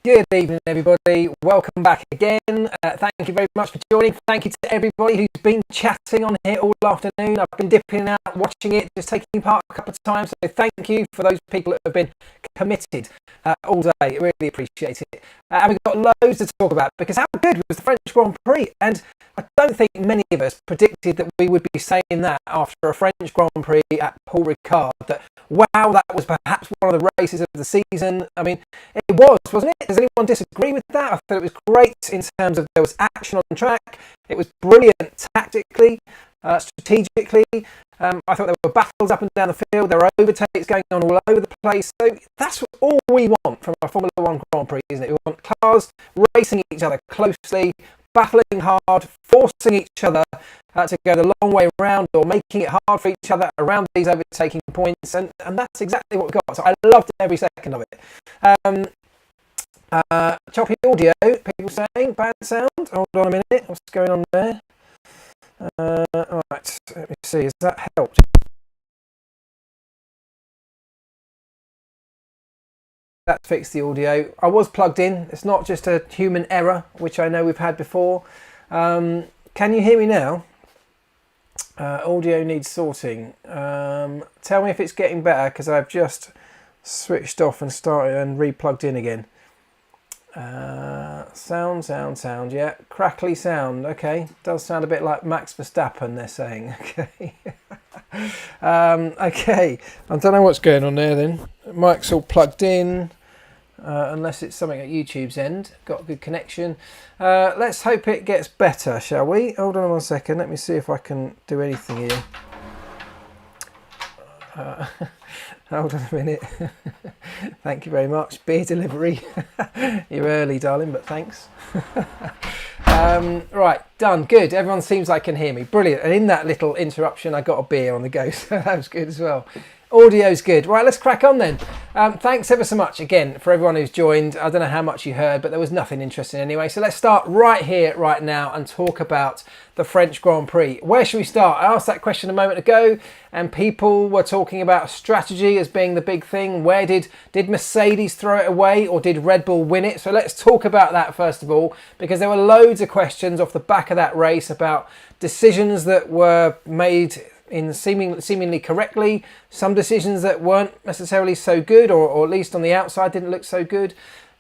Good evening, everybody. Welcome back again. Thank you very much for joining. Thank you to everybody who's been chatting on here all afternoon. I've been dipping out, watching it, just taking part a couple of times. So thank you for those people that have been committed all day. Really appreciate it. And we've got loads to talk about because how good was the French Grand Prix? And I don't think many of us predicted that we would be saying that after a French Grand Prix at Paul Ricard, that wow, that was perhaps one of the races of the season. I mean, it was, wasn't it? Does anyone disagree with that? I thought it was great in terms of there was action on track. It was brilliant tactically, strategically. I thought there were battles up and down the field. There were overtakes going on all over the place. So that's all we want from a Formula One Grand Prix, isn't it? We want cars racing each other closely, battling hard, forcing each other to go the long way around or making it hard for each other around these overtaking points. And that's exactly what we got. So I loved every second of it. Choppy audio, people saying, bad sound. Hold on a minute, what's going on there? Alright, let me see, has that helped? That fixed the audio. I was plugged in, it's not just a human error, which I know we've had before. Can you hear me now? Audio needs sorting. Tell me if it's getting better, because I've just switched off and started and re-plugged in again. Sound, yeah. Crackly sound, okay. Does sound a bit like Max Verstappen, they're saying. Okay. Okay, I don't know what's going on there then. Mic's all plugged in, unless it's something at YouTube's end. Got a good connection. Let's hope it gets better, shall we? Hold on 1 second, let me see if I can do anything here. Hold on a minute. Thank you very much. Beer delivery. You're early, darling, but thanks. Right, done. Good. Everyone seems like can hear me. Brilliant. And in that little interruption, I got a beer on the go, so that was good as well. Audio's good. Right, let's crack on then. Thanks ever so much again for everyone who's joined. I don't know how much you heard, but there was nothing interesting anyway. So let's start right here, right now, and talk about the French Grand Prix. Where should we start? I asked that question a moment ago, and people were talking about strategy as being the big thing. Where did Mercedes throw it away, or did Red Bull win it? So let's talk about that first of all, because there were loads of questions off the back of that race about decisions that were made in seemingly correctly, some decisions that weren't necessarily so good, or at least on the outside didn't look so good.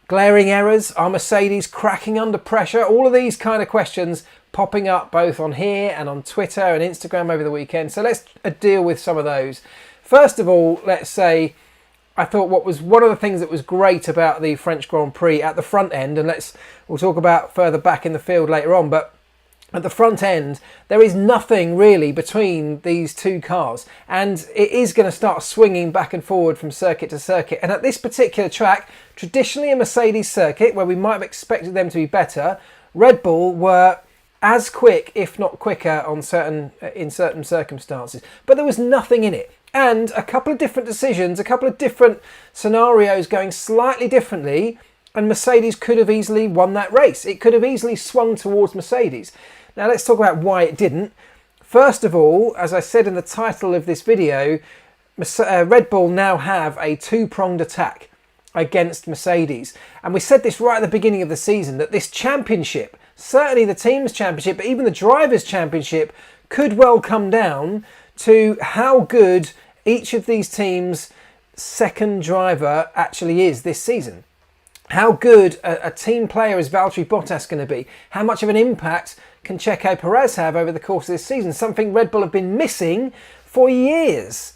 Glaring errors, are Mercedes cracking under pressure? All of these kind of questions popping up both on here and on Twitter and Instagram over the weekend. So let's deal with some of those. First of all, let's say I thought what was one of the things that was great about the French Grand Prix at the front end, and we'll talk about further back in the field later on, but at the front end, there is nothing really between these two cars, and it is going to start swinging back and forward from circuit to circuit. And at this particular track, traditionally a Mercedes circuit where we might have expected them to be better, Red Bull were as quick, if not quicker, in certain circumstances. But there was nothing in it. And a couple of different decisions, a couple of different scenarios going slightly differently, and Mercedes could have easily won that race. It could have easily swung towards Mercedes. Now let's talk about why it didn't. First of all, as I said in the title of this video, Red Bull now have a two-pronged attack against Mercedes. And we said this right at the beginning of the season, that this championship, certainly the team's championship, but even the drivers' championship, could well come down to how good each of these teams' second driver actually is this season. How good a team player is Valtteri Bottas going to be? How much of an impact can Checo Perez have over the course of this season? Something Red Bull have been missing for years.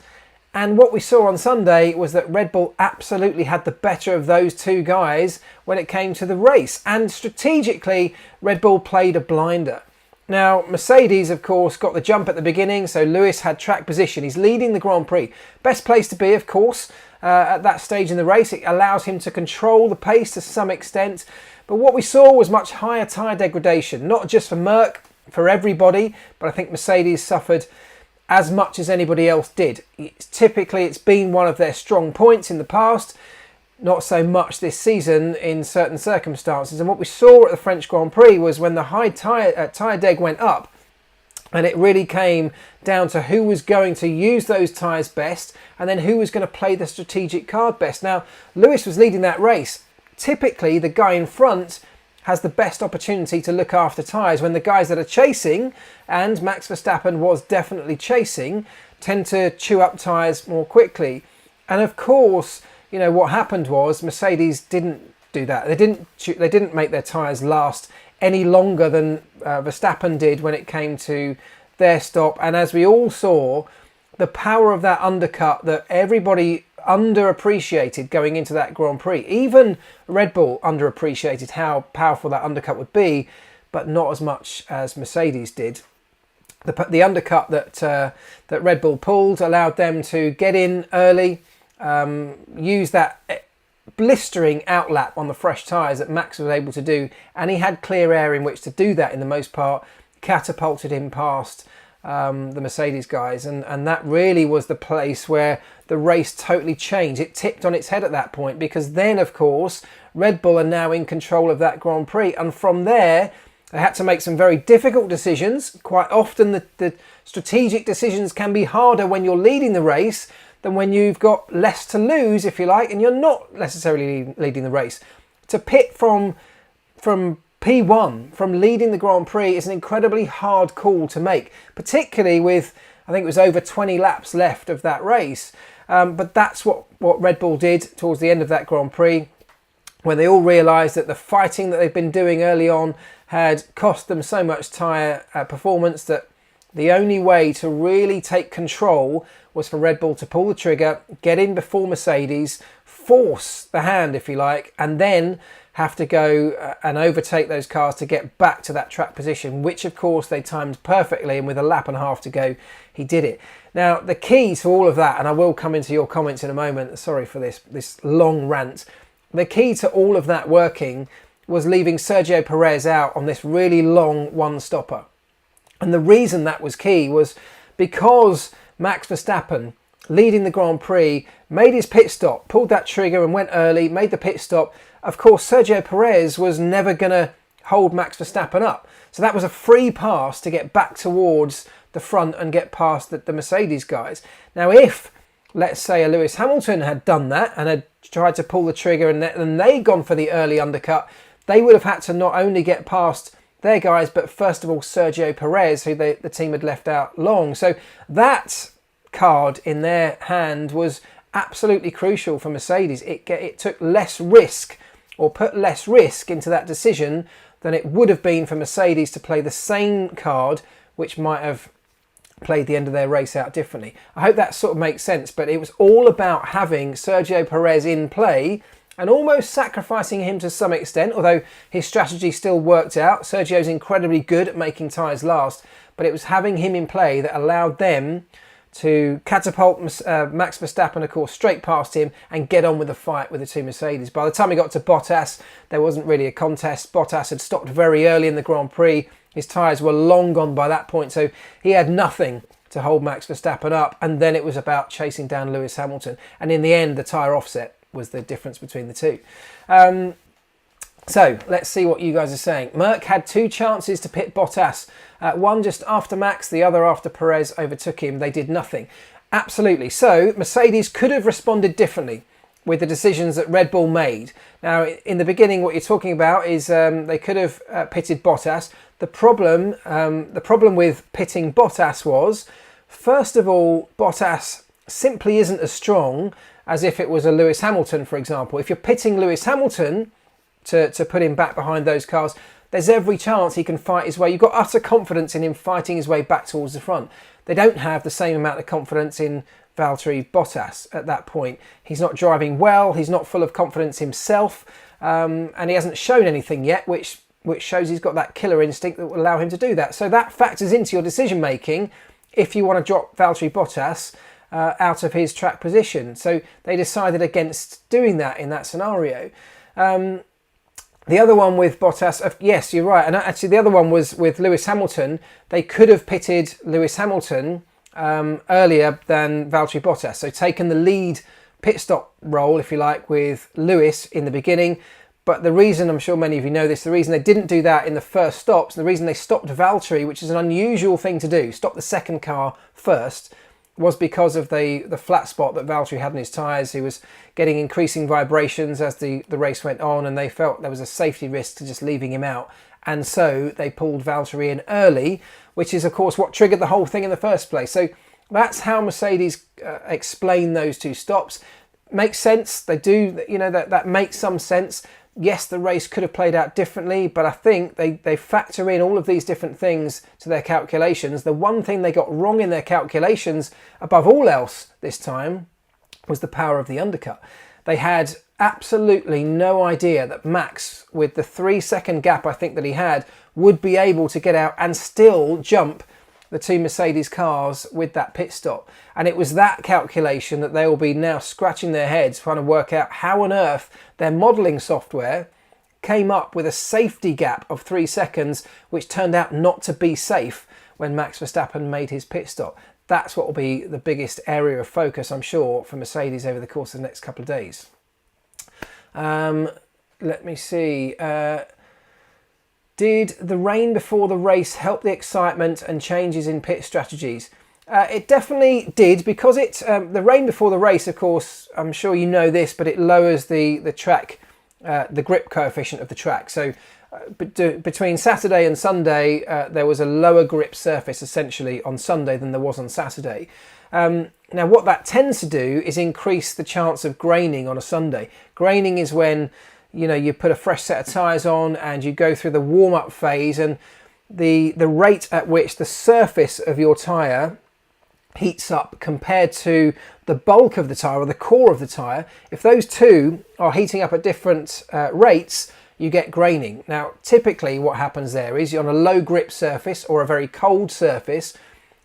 And what we saw on Sunday was that Red Bull absolutely had the better of those two guys when it came to the race. And strategically, Red Bull played a blinder. Now, Mercedes, of course, got the jump at the beginning, so Lewis had track position. He's leading the Grand Prix. Best place to be, of course, at that stage in the race. It allows him to control the pace to some extent. But what we saw was much higher tyre degradation, not just for Marc, for everybody, but I think Mercedes suffered as much as anybody else did. It's been one of their strong points in the past, not so much this season in certain circumstances. And what we saw at the French Grand Prix was when the high tyre deg went up, and it really came down to who was going to use those tyres best and then who was going to play the strategic card best. Now, Lewis was leading that race typically the guy in front has the best opportunity to look after tyres when the guys that are chasing, and Max Verstappen was definitely chasing, tend to chew up tyres more quickly. And of course, you know, what happened was Mercedes didn't do that. They didn't make their tyres last any longer than Verstappen did when it came to their stop. And as we all saw, the power of that undercut that everybody underappreciated going into that Grand Prix. Even Red Bull underappreciated how powerful that undercut would be, but not as much as Mercedes did. The undercut that Red Bull pulled allowed them to get in early, use that blistering outlap on the fresh tyres that Max was able to do, and he had clear air in which to do that in the most part, catapulted him past the Mercedes guys, and that really was the place where the race totally changed. It tipped on its head at that point, because then of course Red Bull are now in control of that Grand Prix, and from there they had to make some very difficult decisions. Quite often the strategic decisions can be harder when you're leading the race than when you've got less to lose, if you like, and you're not necessarily leading the race. To pit from P1, from leading the Grand Prix, is an incredibly hard call to make, particularly with, I think it was over 20 laps left of that race. But that's what Red Bull did towards the end of that Grand Prix, when they all realised that the fighting that they'd been doing early on had cost them so much tyre performance that the only way to really take control was for Red Bull to pull the trigger, get in before Mercedes, force the hand, if you like, and then have to go and overtake those cars to get back to that track position, which of course they timed perfectly, and with a lap and a half to go, he did it. Now, the key to all of that, and I will come into your comments in a moment, sorry for this long rant, the key to all of that working was leaving Sergio Perez out on this really long one-stopper. And the reason that was key was because Max Verstappen, leading the Grand Prix, made his pit stop, pulled that trigger and went early, made the pit stop. Of course, Sergio Perez was never going to hold Max Verstappen up. So that was a free pass to get back towards the front and get past the Mercedes guys. Now, if, let's say, a Lewis Hamilton had done that and had tried to pull the trigger and they'd gone for the early undercut, they would have had to not only get past their guys, but first of all, Sergio Perez, who the team had left out long. So that card in their hand was absolutely crucial for Mercedes. It took less risk, or put less risk into that decision than it would have been for Mercedes to play the same card, which might have played the end of their race out differently. I hope that sort of makes sense, but it was all about having Sergio Perez in play and almost sacrificing him to some extent, although his strategy still worked out. Sergio's incredibly good at making tyres last, but it was having him in play that allowed them to catapult Max Verstappen, of course, straight past him and get on with the fight with the two Mercedes. By the time he got to Bottas, there wasn't really a contest. Bottas had stopped very early in the Grand Prix. His tyres were long gone by that point, so he had nothing to hold Max Verstappen up, and then it was about chasing down Lewis Hamilton. And in the end, the tyre offset was the difference between the two. So let's see what you guys are saying. Marc had two chances to pit Bottas. One just after Max, the other after Perez overtook him. They did nothing. Absolutely. So Mercedes could have responded differently with the decisions that Red Bull made. Now, in the beginning, what you're talking about is they could have pitted Bottas. The problem with pitting Bottas was, first of all, Bottas simply isn't as strong as if it was a Lewis Hamilton, for example. If you're pitting Lewis Hamilton to put him back behind those cars, there's every chance he can fight his way. You've got utter confidence in him fighting his way back towards the front. They don't have the same amount of confidence in Valtteri Bottas at that point. He's not driving well, he's not full of confidence himself, and he hasn't shown anything yet, which shows he's got that killer instinct that will allow him to do that. So that factors into your decision making if you want to drop Valtteri Bottas out of his track position. So they decided against doing that in that scenario. The other one with Bottas, yes, you're right. And actually the other one was with Lewis Hamilton. They could have pitted Lewis Hamilton earlier than Valtteri Bottas. So taken the lead pit stop role, if you like, with Lewis in the beginning. But the reason, I'm sure many of you know this, the reason they didn't do that in the first stops, the reason they stopped Valtteri, which is an unusual thing to do, stop the second car first, was because of the flat spot that Valtteri had in his tyres. He was getting increasing vibrations as the race went on, and they felt there was a safety risk to just leaving him out. And so they pulled Valtteri in early, which is, of course, what triggered the whole thing in the first place. So that's how Mercedes explain those two stops. Makes sense. They do, you know, that makes some sense. Yes, the race could have played out differently, but I think they factor in all of these different things to their calculations. The one thing they got wrong in their calculations, above all else this time, was the power of the undercut. They had absolutely no idea that Max, with the 3-second gap I think that he had, would be able to get out and still jump the two Mercedes cars with that pit stop. And it was that calculation that they will be now scratching their heads trying to work out how on earth their modelling software came up with a safety gap of 3 seconds, which turned out not to be safe when Max Verstappen made his pit stop. That's what will be the biggest area of focus, I'm sure, for Mercedes over the course of the next couple of days. Let me see. Did the rain before the race help the excitement and changes in pit strategies? It definitely did, because the rain before the race, of course, I'm sure you know this, but it lowers the track, the grip coefficient of the track. So between Saturday and Sunday, there was a lower grip surface essentially on Sunday than there was on Saturday. Now what that tends to do is increase the chance of graining on a Sunday. Graining is when, you know, you put a fresh set of tyres on and you go through the warm-up phase, and the rate at which the surface of your tyre heats up compared to the bulk of the tyre or the core of the tyre, if those two are heating up at different rates, you get graining. Now typically what happens there is, you're on a low grip surface or a very cold surface,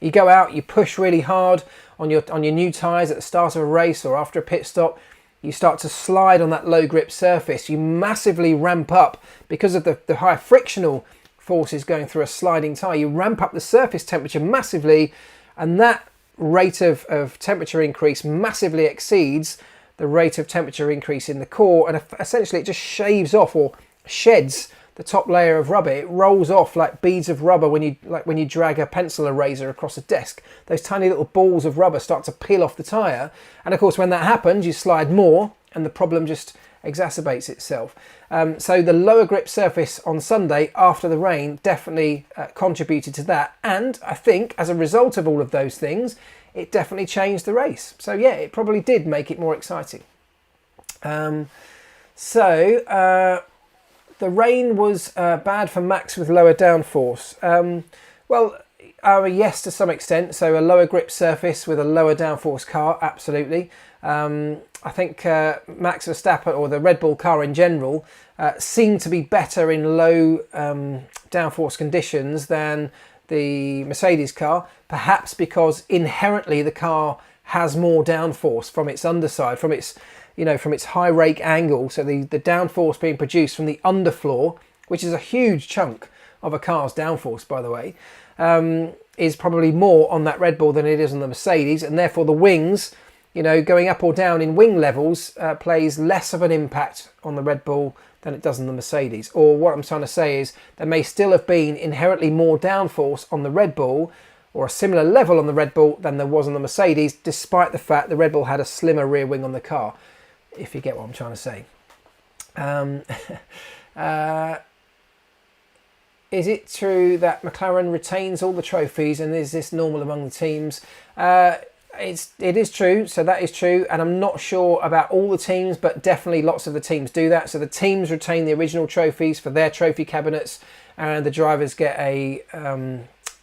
you go out, you push really hard on your new tyres at the start of a race or after a pit stop, you start to slide on that low grip surface, you massively ramp up because of the high frictional forces going through a sliding tyre, you ramp up the surface temperature massively, and that rate of temperature increase massively exceeds the rate of temperature increase in the core, and essentially it just shaves off or sheds the top layer of rubber. It rolls off like beads of rubber when you drag a pencil eraser across a desk. Those tiny little balls of rubber start to peel off the tyre, and of course when that happens you slide more and the problem just exacerbates itself. So the lower grip surface on Sunday after the rain definitely contributed to that, and I think as a result of all of those things it definitely changed the race. So yeah, it probably did make it more exciting. The rain was bad for Max with lower downforce. Yes, to some extent. So a lower grip surface with a lower downforce car, absolutely. I think Max Verstappen, or the Red Bull car in general, seemed to be better in low downforce conditions than the Mercedes car, perhaps because inherently the car has more downforce from its underside, from its high rake angle. So the downforce being produced from the underfloor, which is a huge chunk of a car's downforce, by the way, is probably more on that Red Bull than it is on the Mercedes, and therefore the wings, going up or down in wing levels plays less of an impact on the Red Bull than it does on the Mercedes. Or what I'm trying to say is there may still have been inherently more downforce on the Red Bull, or a similar level on the Red Bull, than there was on the Mercedes, despite the fact the Red Bull had a slimmer rear wing on the car, if you get what I'm trying to say. Is it true that McLaren retains all the trophies, and is this normal among the teams? It is true, so that is true, and I'm not sure about all the teams, but definitely lots of the teams do that. So the teams retain the original trophies for their trophy cabinets, and the drivers get a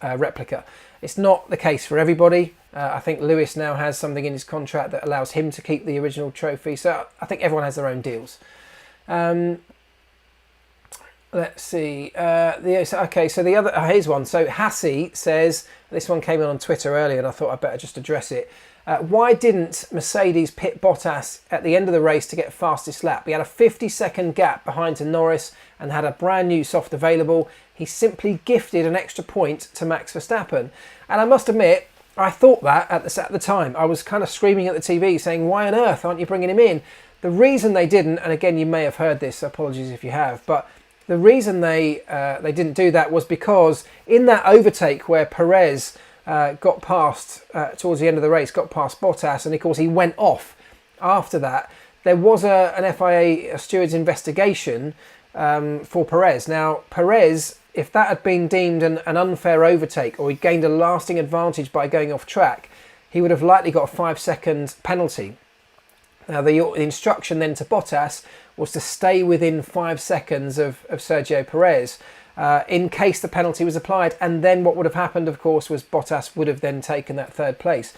replica. It's not the case for everybody. I think Lewis now has something in his contract that allows him to keep the original trophy, so I think everyone has their own deals. Let's see. So the other, here's one. So Hassie says, this one came in on Twitter earlier and I thought I'd better just address it. Why didn't Mercedes pit Bottas at the end of the race to get fastest lap? He had a 50-second gap behind to Norris and had a brand new soft available. He simply gifted an extra point to Max Verstappen. And I must admit, I thought that at the time. I was kind of screaming at the TV saying, why on earth aren't you bringing him in? The reason they didn't, and again you may have heard this, so apologies if you have, but the reason they didn't do that was because in that overtake where Perez got past, towards the end of the race, got past Bottas, and of course he went off after that. There was an FIA, a steward's investigation for Perez. Now, Perez, if that had been deemed an unfair overtake, or he gained a lasting advantage by going off track, he would have likely got a 5-second penalty. Now, the instruction then to Bottas was to stay within 5 seconds of Sergio Perez in case the penalty was applied. And then what would have happened, of course, was Bottas would have then taken that third place.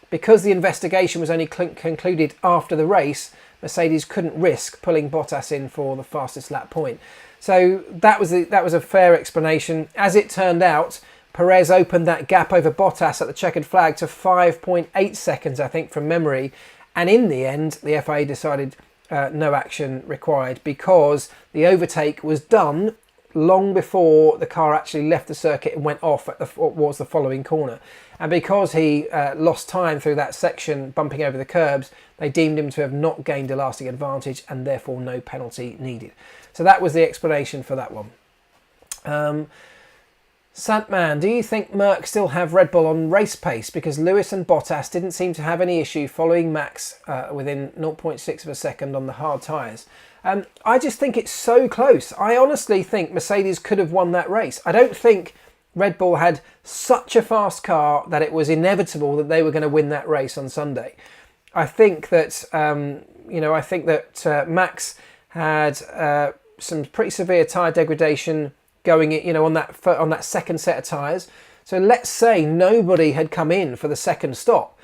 Because the investigation was only concluded after the race, Mercedes couldn't risk pulling Bottas in for the fastest lap point. So that was a fair explanation. As it turned out, Perez opened that gap over Bottas at the checkered flag to 5.8 seconds, I think, from memory. And in the end, the FIA decided no action required because the overtake was done long before the car actually left the circuit and went off at towards the following corner. And because he lost time through that section, bumping over the curbs, they deemed him to have not gained a lasting advantage and therefore no penalty needed. So that was the explanation for that one. Santman, do you think Marc still have Red Bull on race pace? Because Lewis and Bottas didn't seem to have any issue following Max within 0.6 of a second on the hard tyres. I just think it's so close. I honestly think Mercedes could have won that race. I don't think Red Bull had such a fast car that it was inevitable that they were going to win that race on Sunday. I think that Max had some pretty severe tyre degradation going, on that second set of tyres. So let's say nobody had come in for the second stop.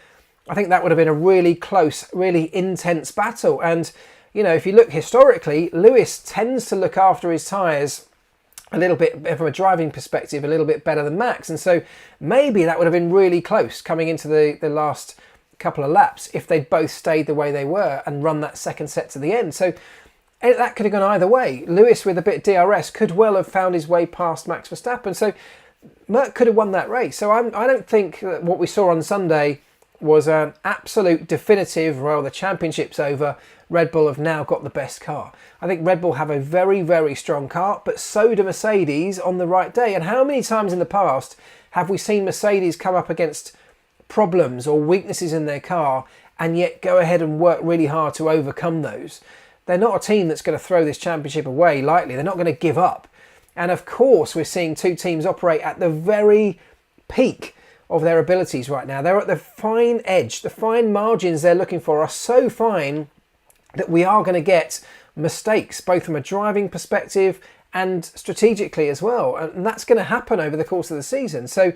I think that would have been a really close, really intense battle. And, if you look historically, Lewis tends to look after his tyres a little bit, from a driving perspective, a little bit better than Max. And so maybe that would have been really close coming into the last couple of laps if they'd both stayed the way they were and run that second set to the end. So that could have gone either way. Lewis, with a bit of DRS, could well have found his way past Max Verstappen. So Marc could have won that race. So I don't think that what we saw on Sunday was an absolute definitive, well, the championship's over, Red Bull have now got the best car. I think Red Bull have a very, very strong car, but so do Mercedes on the right day. And how many times in the past have we seen Mercedes come up against problems or weaknesses in their car and yet go ahead and work really hard to overcome those? They're not a team that's going to throw this championship away lightly. They're not going to give up. And of course, we're seeing two teams operate at the very peak of their abilities right now. They're at the fine edge. The fine margins they're looking for are so fine that we are going to get mistakes, both from a driving perspective and strategically as well. And that's going to happen over the course of the season. So,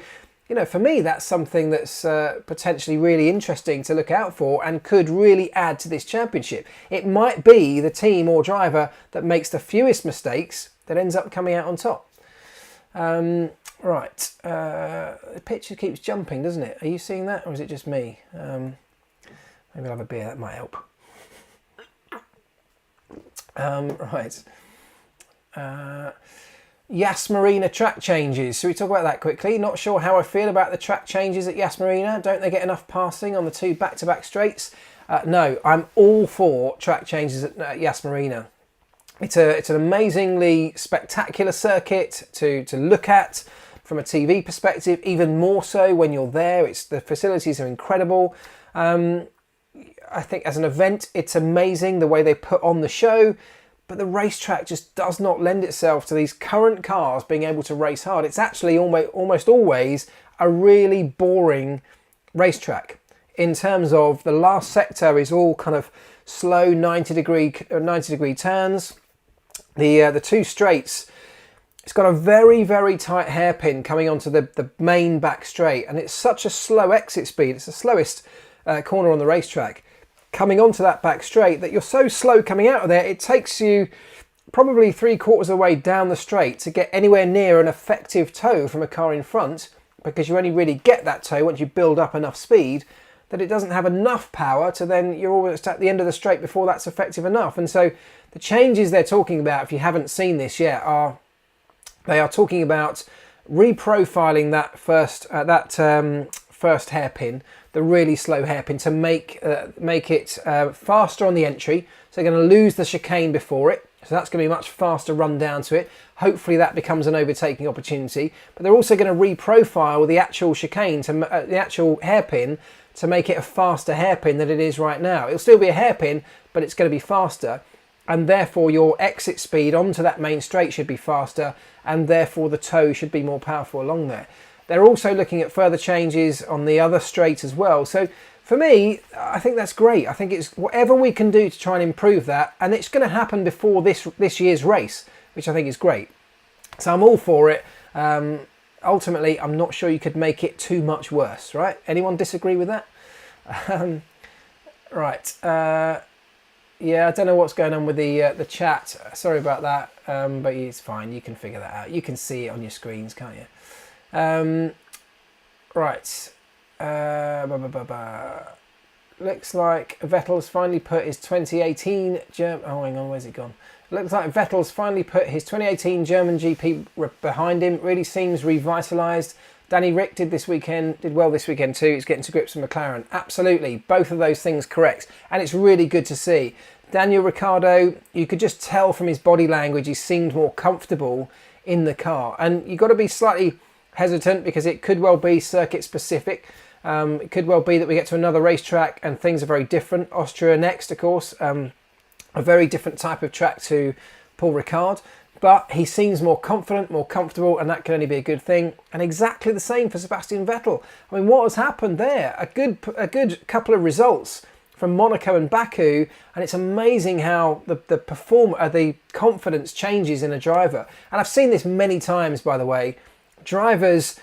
for me, that's something that's potentially really interesting to look out for and could really add to this championship. It might be the team or driver that makes the fewest mistakes that ends up coming out on top. Right, the picture keeps jumping, doesn't it? Are you seeing that, or is it just me? Maybe I'll have a beer, that might help. Right. Yas Marina track changes. Should we talk about that quickly? Not sure how I feel about the track changes at Yas Marina. Don't they get enough passing on the two back-to-back straights? No, I'm all for track changes at Yas Marina. It's an amazingly spectacular circuit to look at from a TV perspective, even more so when you're there. The facilities are incredible. I think as an event, it's amazing the way they put on the show, but the racetrack just does not lend itself to these current cars being able to race hard. It's actually almost always a really boring racetrack in terms of the last sector is all kind of slow 90 degree turns. The two straights, it's got a very, very tight hairpin coming onto the main back straight, and it's such a slow exit speed. It's the slowest corner on the racetrack. Coming onto that back straight, that you're so slow coming out of there, it takes you probably 3/4 of the way down the straight to get anywhere near an effective tow from a car in front, because you only really get that tow once you build up enough speed that it doesn't have enough power to then you're almost at the end of the straight before that's effective enough. And so the changes they're talking about, if you haven't seen this yet, they are talking about reprofiling that first hairpin, the really slow hairpin, to make it faster on the entry. So they're going to lose the chicane before it, So that's going to be a much faster run down to it. Hopefully that becomes an overtaking opportunity. But they're also going to reprofile the actual chicane, to the actual hairpin, to make it a faster hairpin than it is right now. It'll still be a hairpin, but it's going to be faster. And therefore your exit speed onto that main straight should be faster, and therefore the toe should be more powerful along there. They're also looking at further changes on the other straight as well. So for me, I think that's great. I think it's whatever we can do to try and improve that, and it's going to happen before this year's race, which I think is great. So I'm all for it. Ultimately, I'm not sure you could make it too much worse, right? Anyone disagree with that? Right. Yeah, I don't know what's going on with the chat. Sorry about that, but it's fine. You can figure that out. You can see it on your screens, can't you? Right. Looks like Vettel's finally put his 2018 oh, hang on, where's it gone? Looks like Vettel's finally put his 2018 German GP behind him. Really seems revitalised. Danny Rick did well this weekend too. He's getting to grips with McLaren. Absolutely, both of those things correct, and it's really good to see. Daniel Ricciardo, you could just tell from his body language, he seemed more comfortable in the car, and you've got to be slightly hesitant because it could well be circuit specific. It could well be that we get to another racetrack and things are very different. Austria next, of course, a very different type of track to Paul Ricard, but he seems more confident, more comfortable, and that can only be a good thing. And exactly the same for Sebastian Vettel. I mean, what has happened there? A good couple of results from Monaco and Baku, and it's amazing how the confidence changes in a driver. And I've seen this many times, by the way. Drivers,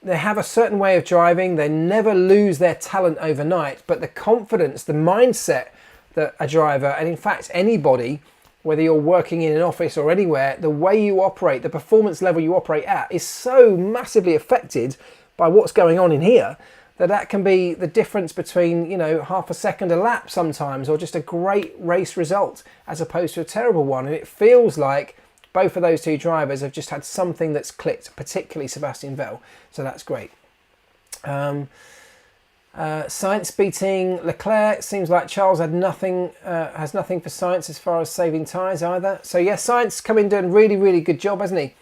they have a certain way of driving. They never lose their talent overnight, but the confidence, the mindset that a driver, and in fact anybody, whether you're working in an office or anywhere, the way you operate, the performance level you operate at is so massively affected by what's going on in here that can be the difference between, you know, half a second a lap sometimes, or just a great race result as opposed to a terrible one. And it feels like both of those two drivers have just had something that's clicked, particularly Sebastian Vettel. So that's great. Sainz beating Leclerc. Seems like Charles has nothing for Sainz as far as saving tyres either. So yeah, Sainz come in doing a really, really good job, hasn't he?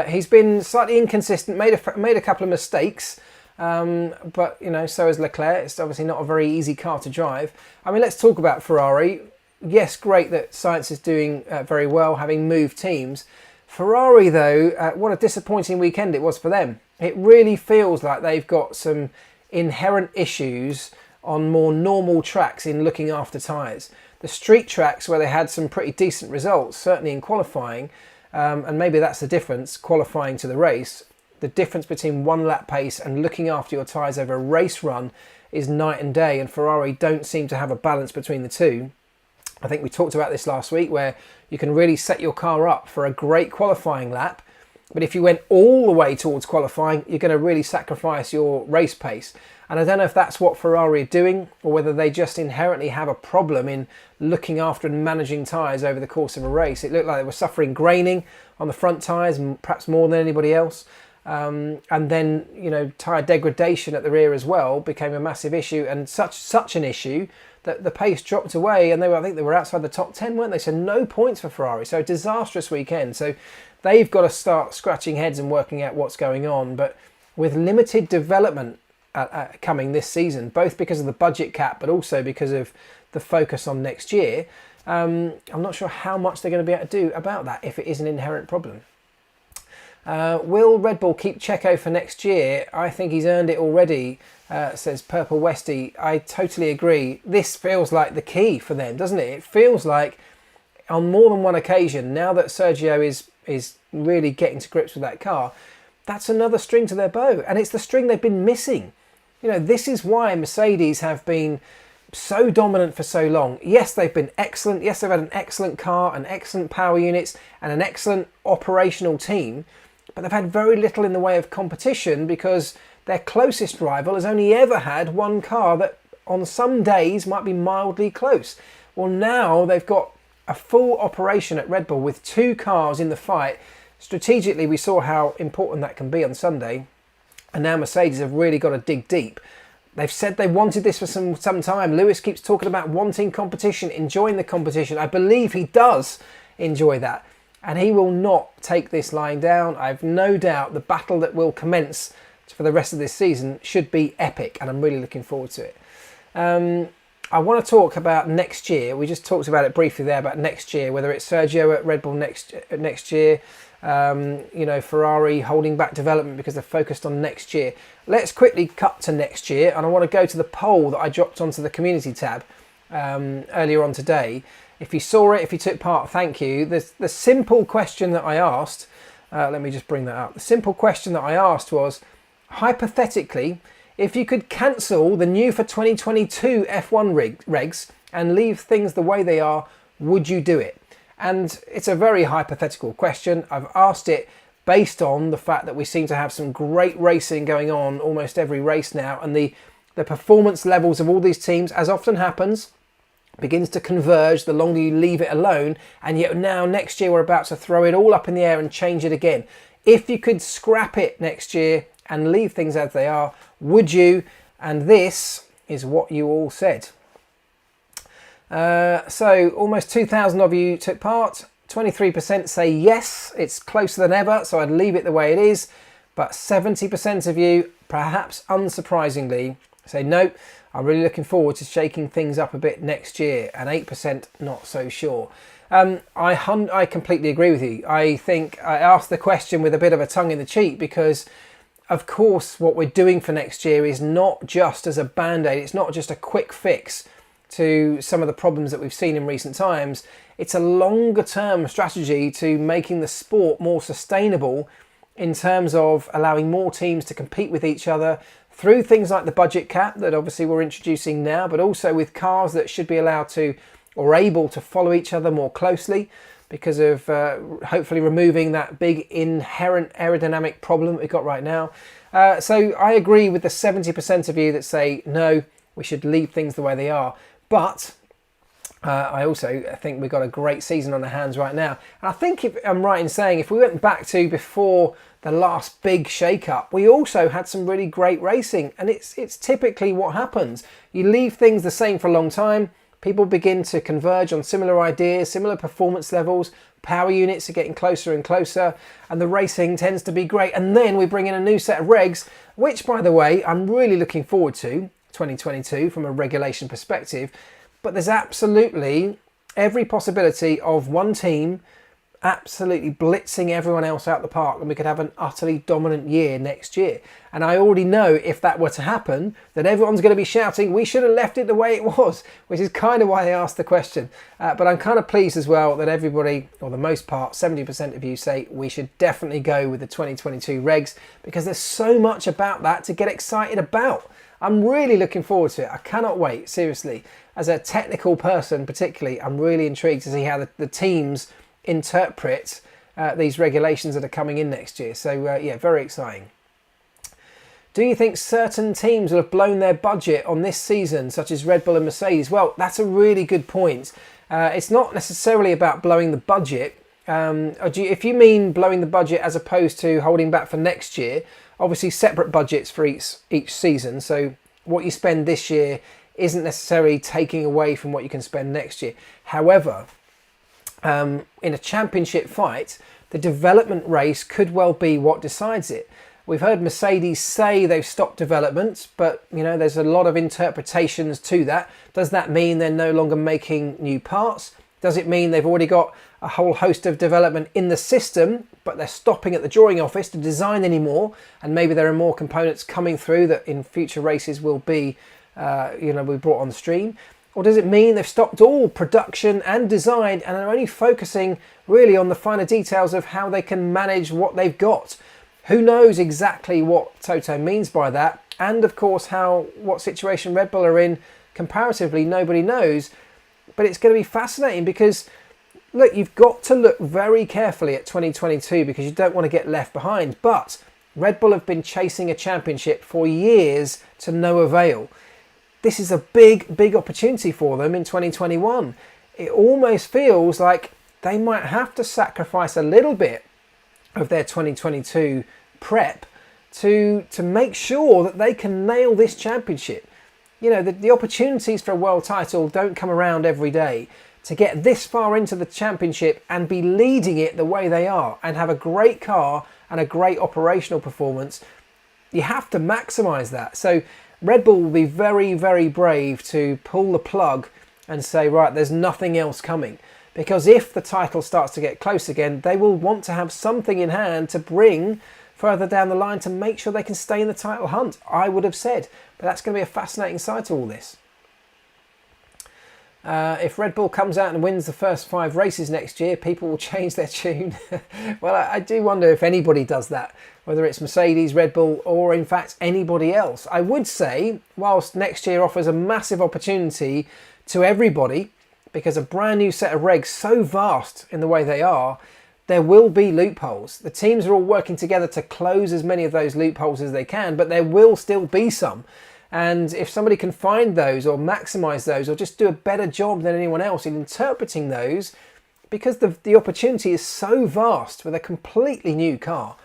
He's been slightly inconsistent, made a couple of mistakes, but you know, so has Leclerc. It's obviously not a very easy car to drive. I mean, let's talk about Ferrari. Yes, great that Sainz is doing very well, having moved teams. Ferrari, though, what a disappointing weekend it was for them. It really feels like they've got some inherent issues on more normal tracks in looking after tyres. The street tracks where they had some pretty decent results, certainly in qualifying, and maybe that's the difference, qualifying to the race. The difference between one lap pace and looking after your tyres over a race run is night and day, and Ferrari don't seem to have a balance between the two. I think we talked about this last week, where you can really set your car up for a great qualifying lap, but if you went all the way towards qualifying, you're going to really sacrifice your race pace. And I don't know if that's what Ferrari are doing, or whether they just inherently have a problem in looking after and managing tyres over the course of a race. It looked like they were suffering graining on the front tyres, perhaps more than anybody else. And then, you know, tyre degradation at the rear as well became a massive issue, and such an issue that the pace dropped away, and I think they were outside the top 10, weren't they? So no points for Ferrari. So a disastrous weekend. So they've got to start scratching heads and working out what's going on. But with limited development coming this season, both because of the budget cap, but also because of the focus on next year, I'm not sure how much they're going to be able to do about that if it is an inherent problem. Will Red Bull keep Checo for next year? I think he's earned it already, says Purple Westy. I totally agree. This feels like the key for them, doesn't it? It feels like on more than one occasion, now that Sergio is really getting to grips with that car, that's another string to their bow. And it's the string they've been missing. You know, this is why Mercedes have been so dominant for so long. Yes, they've been excellent. Yes, they've had an excellent car, an excellent power units, and an excellent operational team. But they've had very little in the way of competition because their closest rival has only ever had one car that on some days might be mildly close. Well, now they've got a full operation at Red Bull with two cars in the fight. Strategically, we saw how important that can be on Sunday. And now Mercedes have really got to dig deep. They've said they wanted this for some time. Lewis keeps talking about wanting competition, enjoying the competition. I believe he does enjoy that. And he will not take this lying down. I have no doubt the battle that will commence for the rest of this season should be epic, and I'm really looking forward to it. I want to talk about next year. We just talked about it briefly there, about next year, whether it's Sergio at Red Bull next year, Ferrari holding back development because they're focused on next year. Let's quickly cut to next year, and I want to go to the poll that I dropped onto the community tab earlier on today. If you saw it, if you took part, thank you. The simple question that I asked, let me just bring that up. The simple question that I asked was, hypothetically, if you could cancel the new for 2022 F1 regs and leave things the way they are, would you do it? And it's a very hypothetical question. I've asked it based on the fact that we seem to have some great racing going on almost every race now, and the performance levels of all these teams, as often happens, begins to converge the longer you leave it alone, and yet now next year we're about to throw it all up in the air and change it again. If you could scrap it next year and leave things as they are, would you? And this is what you all said. So almost 2,000 of you took part. 23% say yes, it's closer than ever, so I'd leave it the way it is. But 70% of you, perhaps unsurprisingly, say no, I'm really looking forward to shaking things up a bit next year. And 8% not so sure. I completely agree with you. I think I asked the question with a bit of a tongue in the cheek because, of course, what we're doing for next year is not just as a band-aid. It's not just a quick fix to some of the problems that we've seen in recent times. It's a longer term strategy to making the sport more sustainable in terms of allowing more teams to compete with each other through things like the budget cap that obviously we're introducing now, but also with cars that should be allowed to or able to follow each other more closely because of hopefully removing that big inherent aerodynamic problem that we've got right now. So I agree with the 70% of you that say no, we should leave things the way they are. But I also think we've got a great season on our hands right now. And I think if I'm right in saying, if we went back to before the last big shake-up, we also had some really great racing. And it's typically what happens. You leave things the same for a long time, people begin to converge on similar ideas, similar performance levels, power units are getting closer and closer, and the racing tends to be great. And then we bring in a new set of regs, which, by the way, I'm really looking forward to 2022 from a regulation perspective. But there's absolutely every possibility of one team absolutely blitzing everyone else out the park, and we could have an utterly dominant year next year. And I already know if that were to happen, that everyone's going to be shouting, we should have left it the way it was, which is kind of why I asked the question. But I'm kind of pleased as well that everybody, or the most part, 70% of you say we should definitely go with the 2022 regs, because there's so much about that to get excited about. I'm really looking forward to it. I cannot wait, seriously. As a technical person particularly, I'm really intrigued to see how the teams interpret these regulations that are coming in next year. So yeah, very exciting. Do you think certain teams will have blown their budget on this season, such as Red Bull and Mercedes? Well, that's a really good point. It's not necessarily about blowing the budget. If you mean blowing the budget as opposed to holding back for next year, obviously separate budgets for each season. So what you spend this year isn't necessarily taking away from what you can spend next year. However, in a championship fight, the development race could well be what decides it. We've heard Mercedes say they've stopped development, but you know, there's a lot of interpretations to that. Does that mean they're no longer making new parts? Does it mean they've already got a whole host of development in the system, but they're stopping at the drawing office to design any more, and maybe there are more components coming through that in future races will be we brought on stream? Or does it mean they've stopped all production and design and are only focusing really on the finer details of how they can manage what they've got? Who knows exactly what Toto means by that? And of course, what situation Red Bull are in comparatively, nobody knows. But it's going to be fascinating because, look, you've got to look very carefully at 2022 because you don't want to get left behind. But Red Bull have been chasing a championship for years to no avail. This is a big, big opportunity for them in 2021. It almost feels like they might have to sacrifice a little bit of their 2022 prep to make sure that they can nail this championship. You know, the opportunities for a world title don't come around every day, to get this far into the championship and be leading it the way they are and have a great car and a great operational performance, you have to maximise that. So Red Bull will be very, very brave to pull the plug and say, right, there's nothing else coming. Because if the title starts to get close again, they will want to have something in hand to bring further down the line to make sure they can stay in the title hunt, I would have said. But that's going to be a fascinating side to all this. If Red Bull comes out and wins the first 5 races next year, people will change their tune. Well, I do wonder if anybody does that, whether it's Mercedes, Red Bull, or in fact anybody else. I would say, whilst next year offers a massive opportunity to everybody, because a brand new set of regs so vast in the way they are, there will be loopholes. The teams are all working together to close as many of those loopholes as they can, but there will still be some. And if somebody can find those or maximise those or just do a better job than anyone else in interpreting those, because the opportunity is so vast with a completely new car,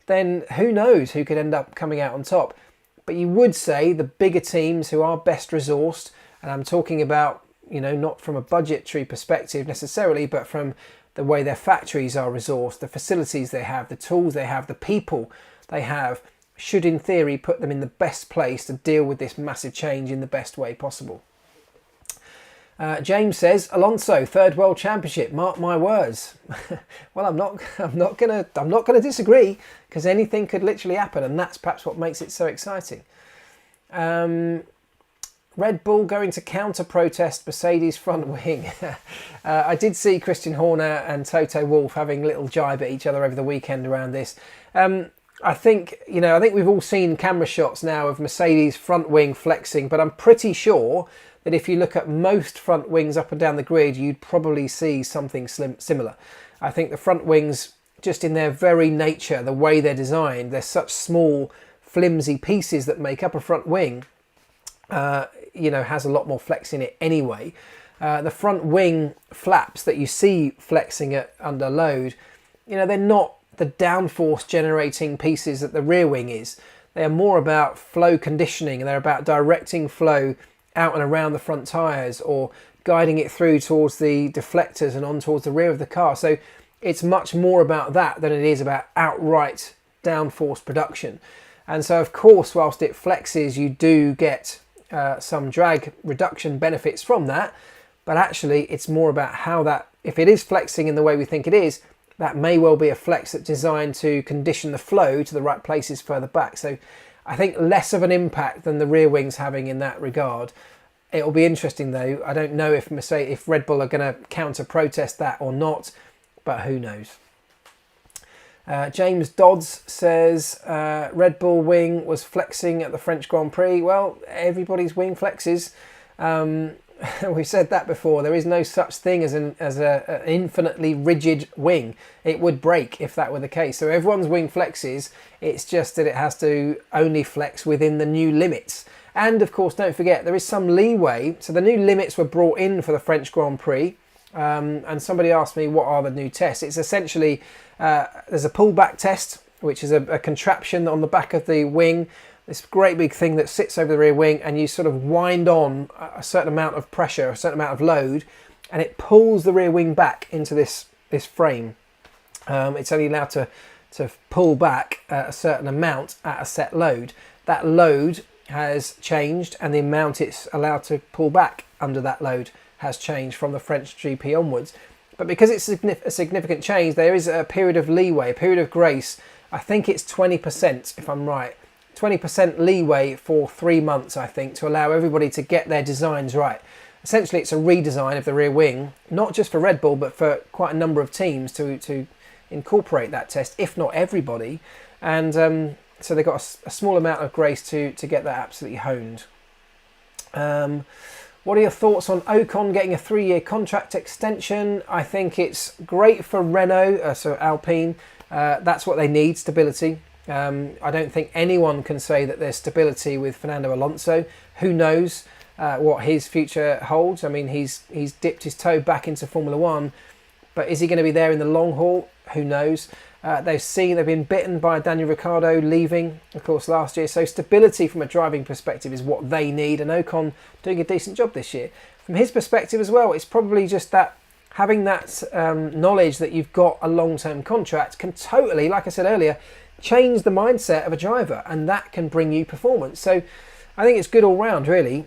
then who knows who could end up coming out on top. But you would say the bigger teams who are best resourced, and I'm talking about, you know, not from a budgetary perspective necessarily, but from the way their factories are resourced, the facilities they have, the tools they have, the people they have, should in theory put them in the best place to deal with this massive change in the best way possible. James says, Alonso, 3rd World Championship, mark my words. Well, I'm not gonna disagree, because anything could literally happen, and that's perhaps what makes it so exciting. Red Bull going to counter-protest Mercedes front wing. I did see Christian Horner and Toto Wolff having a little jibe at each other over the weekend around this. I think we've all seen camera shots now of Mercedes front wing flexing, but I'm pretty sure that if you look at most front wings up and down the grid, you'd probably see something similar. I think the front wings, just in their very nature, the way they're designed, they're such small, flimsy pieces that make up a front wing, has a lot more flex in it anyway. The front wing flaps that you see flexing under load, they're not the downforce generating pieces that the rear wing is. They are more about flow conditioning, and they're about directing flow out and around the front tyres or guiding it through towards the deflectors and on towards the rear of the car. So it's much more about that than it is about outright downforce production. And so of course, whilst it flexes, you do get some drag reduction benefits from that, but actually it's more about how that, if it is flexing in the way we think it is, that may well be a flex that's designed to condition the flow to the right places further back. So I think less of an impact than the rear wings having in that regard. It'll be interesting though. I don't know if Red Bull are going to counter-protest that or not, but who knows. James Dodds says, Red Bull wing was flexing at the French Grand Prix. Well, everybody's wing flexes. We've said that before. There is no such thing as an infinitely rigid wing. It would break if that were the case. So everyone's wing flexes. It's just that it has to only flex within the new limits. And of course, don't forget, there is some leeway. So the new limits were brought in for the French Grand Prix. And somebody asked me, what are the new tests? It's essentially, there's a pullback test, which is a contraption on the back of the wing. This great big thing that sits over the rear wing, and you sort of wind on a certain amount of pressure, a certain amount of load, and it pulls the rear wing back into this frame. It's only allowed to pull back a certain amount at a set load. That load has changed, and the amount it's allowed to pull back under that load has changed from the French GP onwards. But because it's a significant change, there is a period of leeway, a period of grace. I think it's 20%, if I'm right. 20% leeway for 3 months, I think, to allow everybody to get their designs right. Essentially, it's a redesign of the rear wing, not just for Red Bull, but for quite a number of teams to incorporate that test, if not everybody. And so they've got a small amount of grace to get that absolutely honed. What are your thoughts on Ocon getting a 3-year contract extension? I think it's great for Renault, so Alpine. That's what they need, stability. I don't think anyone can say that there's stability with Fernando Alonso. Who knows what his future holds? I mean, he's dipped his toe back into Formula One, but is he going to be there in the long haul? Who knows? They've been bitten by Daniel Ricciardo leaving, of course, last year. So stability from a driving perspective is what they need, and Ocon doing a decent job this year. from his perspective as well, it's probably just that having that knowledge that you've got a long-term contract can totally, like I said earlier, change the mindset of a driver, and that can bring you performance. So I think it's good all round, really.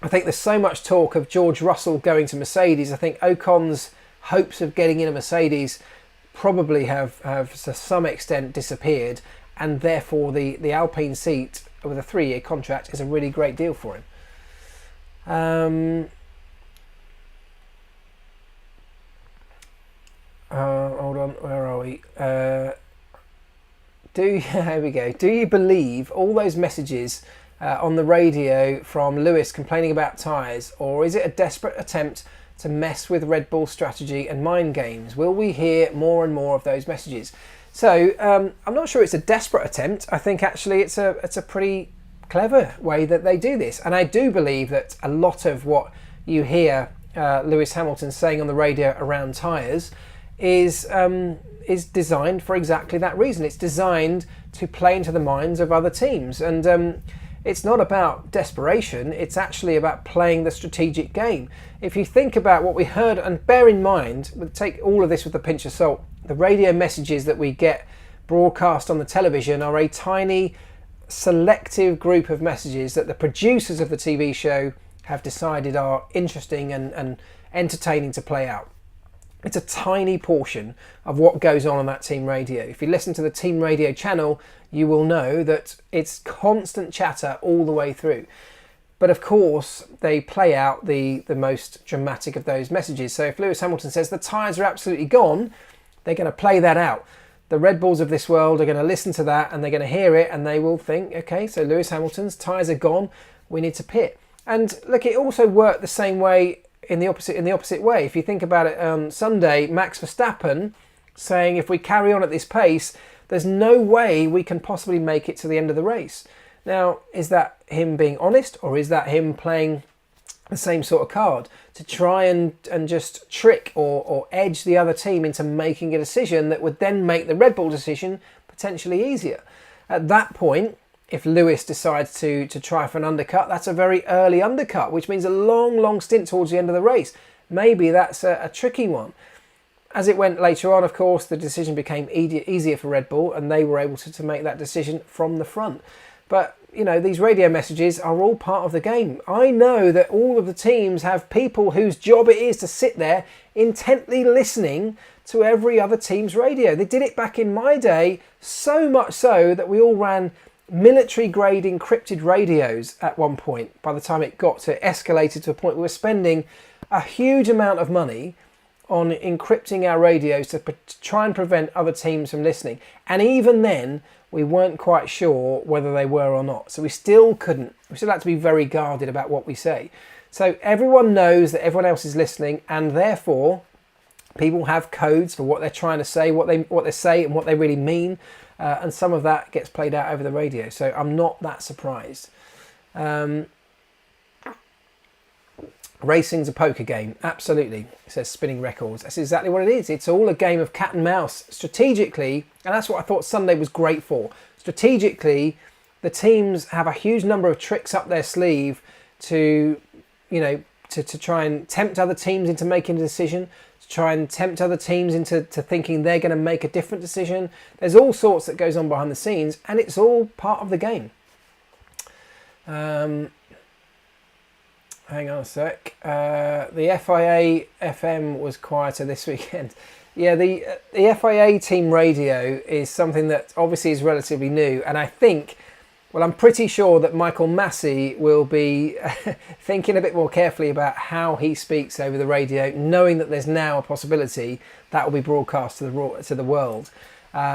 I think there's so much talk of George Russell going to Mercedes. I think Ocon's hopes of getting in a Mercedes probably have to some extent disappeared, and therefore the Alpine seat with a 3-year contract is a really great deal for him. Hold on, where are we? Here we go. Do you believe all those messages on the radio from Lewis complaining about tyres, or is it a desperate attempt to mess with Red Bull's strategy and mind games? Will we hear more and more of those messages? So I'm not sure it's a desperate attempt. I think actually it's a pretty clever way that they do this, and I do believe that a lot of what you hear Lewis Hamilton saying on the radio around tyres is designed for exactly that reason. It's designed to play into the minds of other teams, and it's not about desperation, it's actually about playing the strategic game. If you think about what we heard, and bear in mind, take all of this with a pinch of salt, the radio messages that we get broadcast on the television are a tiny selective group of messages that the producers of the TV show have decided are interesting and entertaining to play out. It's a tiny portion of what goes on that team radio. If you listen to the team radio channel, you will know that it's constant chatter all the way through. But of course, they play out the most dramatic of those messages. So if Lewis Hamilton says the tyres are absolutely gone, they're going to play that out. The Red Bulls of this world are going to listen to that, and they're going to hear it, and they will think, okay, so Lewis Hamilton's tyres are gone, we need to pit. And look, it also worked the same way in the opposite way. If you think about it, Sunday, Max Verstappen saying if we carry on at this pace, there's no way we can possibly make it to the end of the race. Now, is that him being honest, or is that him playing the same sort of card to try and just trick or edge the other team into making a decision that would then make the Red Bull decision potentially easier? At that point, if Lewis decides to try for an undercut, that's a very early undercut, which means a long stint towards the end of the race. Maybe that's a tricky one. As it went later on, of course, the decision became easier for Red Bull, and they were able to make that decision from the front. But, you know, these radio messages are all part of the game. I know that all of the teams have people whose job it is to sit there intently listening to every other team's radio. They did it back in my day, so much so that we all ran military-grade encrypted radios at one point. By the time it escalated to a point we were spending a huge amount of money on encrypting our radios to try and prevent other teams from listening. And even then, we weren't quite sure whether they were or not. So we still had to be very guarded about what we say. So everyone knows that everyone else is listening, and therefore people have codes for what they're trying to say, what they say and what they really mean. And some of that gets played out over the radio. So I'm not that surprised. Racing's a poker game. Absolutely, says Spinning Records. That's exactly what it is. It's all a game of cat and mouse strategically. And that's what I thought Sunday was great for. Strategically, the teams have a huge number of tricks up their sleeve to try and tempt other teams into making a decision, to try and tempt other teams into thinking they're going to make a different decision. There's all sorts that goes on behind the scenes, and it's all part of the game. Hang on a sec. The FIA FM was quieter this weekend. Yeah, the FIA team radio is something that obviously is relatively new, and I think, well, I'm pretty sure that Michael Massey will be thinking a bit more carefully about how he speaks over the radio, knowing that there's now a possibility that will be broadcast to the world,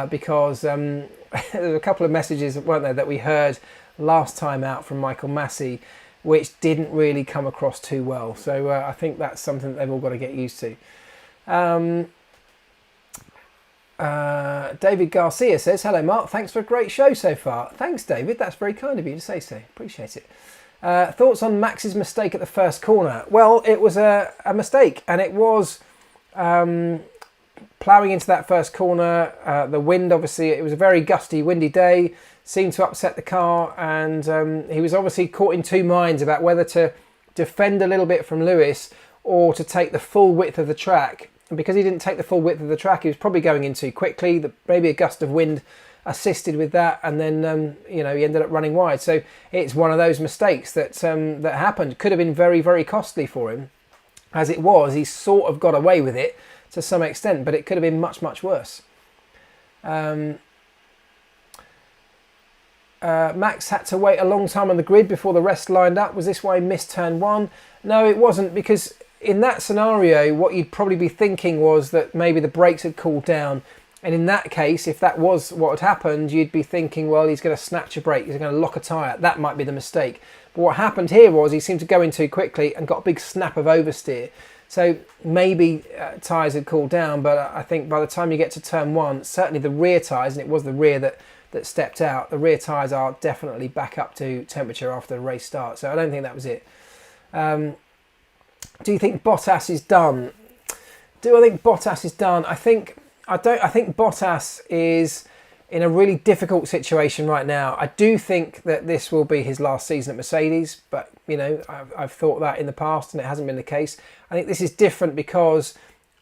because there were a couple of messages, weren't there, that we heard last time out from Michael Massey, which didn't really come across too well. So I think that's something that they've all got to get used to. David Garcia says, hello Mark, thanks for a great show so far. Thanks David, that's very kind of you to say so, appreciate it. Thoughts on Max's mistake at the first corner? Well, it was a mistake, and it was ploughing into that first corner. The wind, obviously, it was a very gusty, windy day, seemed to upset the car, and he was obviously caught in two minds about whether to defend a little bit from Lewis or to take the full width of the track. And because he didn't take the full width of the track, he was probably going in too quickly. Maybe a gust of wind assisted with that, and then he ended up running wide. So it's one of those mistakes that that happened. Could have been very, very costly for him. As it was, he sort of got away with it to some extent, but it could have been much, much worse. Max had to wait a long time on the grid before the rest lined up. Was this why he missed turn 1? No, it wasn't, because in that scenario, what you'd probably be thinking was that maybe the brakes had cooled down. And in that case, if that was what had happened, you'd be thinking, well, he's going to snatch a brake, he's going to lock a tyre. That might be the mistake. But what happened here was he seemed to go in too quickly and got a big snap of oversteer. So maybe tyres had cooled down, but I think by the time you get to turn 1, certainly the rear tyres, and it was the rear that stepped out, the rear tyres are definitely back up to temperature after the race start. So I don't think that was it. Do you think Bottas is done? Do I think Bottas is done? I think Bottas is in a really difficult situation right now. I do think that this will be his last season at Mercedes, but I've thought that in the past and it hasn't been the case. I think this is different because,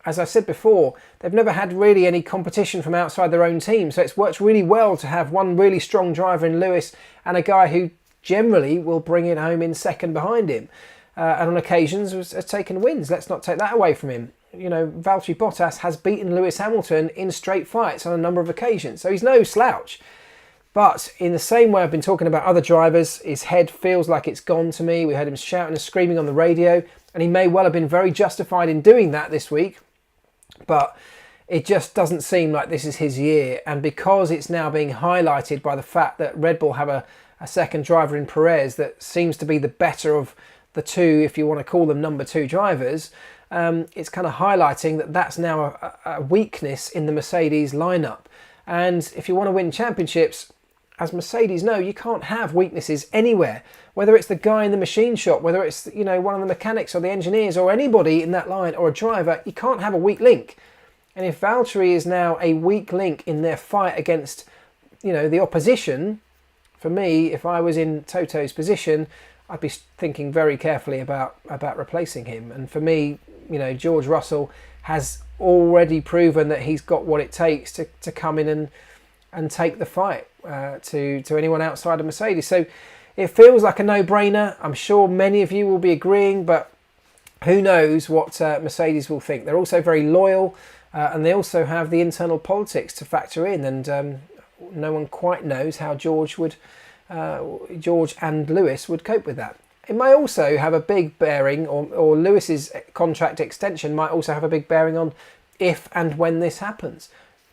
as I said before, they've never had really any competition from outside their own team. So it's worked really well to have one really strong driver in Lewis and a guy who generally will bring it home in second behind him. And on occasions has taken wins. Let's not take that away from him. Valtteri Bottas has beaten Lewis Hamilton in straight fights on a number of occasions. So he's no slouch. But in the same way I've been talking about other drivers, his head feels like it's gone to me. We heard him shouting and screaming on the radio, and he may well have been very justified in doing that this week. But it just doesn't seem like this is his year. And because it's now being highlighted by the fact that Red Bull have a second driver in Perez that seems to be the better of the two, if you want to call them number 2 drivers, it's kind of highlighting that that's now a weakness in the Mercedes lineup. And if you want to win championships, as Mercedes know, you can't have weaknesses anywhere. Whether it's the guy in the machine shop, whether it's one of the mechanics or the engineers or anybody in that line or a driver, you can't have a weak link. And if Valtteri is now a weak link in their fight against the opposition, for me, if I was in Toto's position, I'd be thinking very carefully about replacing him. And for me, George Russell has already proven that he's got what it takes to come in and take the fight to anyone outside of Mercedes. So it feels like a no-brainer. I'm sure many of you will be agreeing, but who knows what Mercedes will think. They're also very loyal, and they also have the internal politics to factor in, and no one quite knows how George and Lewis would cope with that. It might also have a big bearing, or Lewis's contract extension might also have a big bearing on if and when this happens.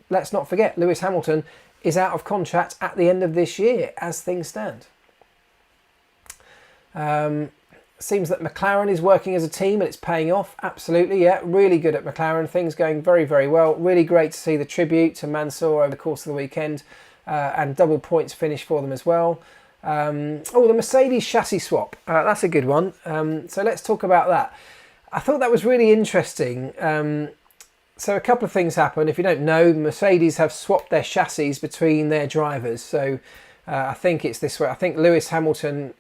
Let's not forget, Lewis Hamilton is out of contract at the end of this year as things stand. Seems that McLaren is working as a team and it's paying off. Absolutely, yeah, really good at McLaren. Things going very, very well. Really great to see the tribute to Mansour over the course of the weekend. And double points finish for them as well. The Mercedes chassis swap. That's a good one. So let's talk about that. I thought that was really interesting. So a couple of things happened. If you don't know, Mercedes have swapped their chassis between their drivers. So I think it's this way. I think Lewis Hamilton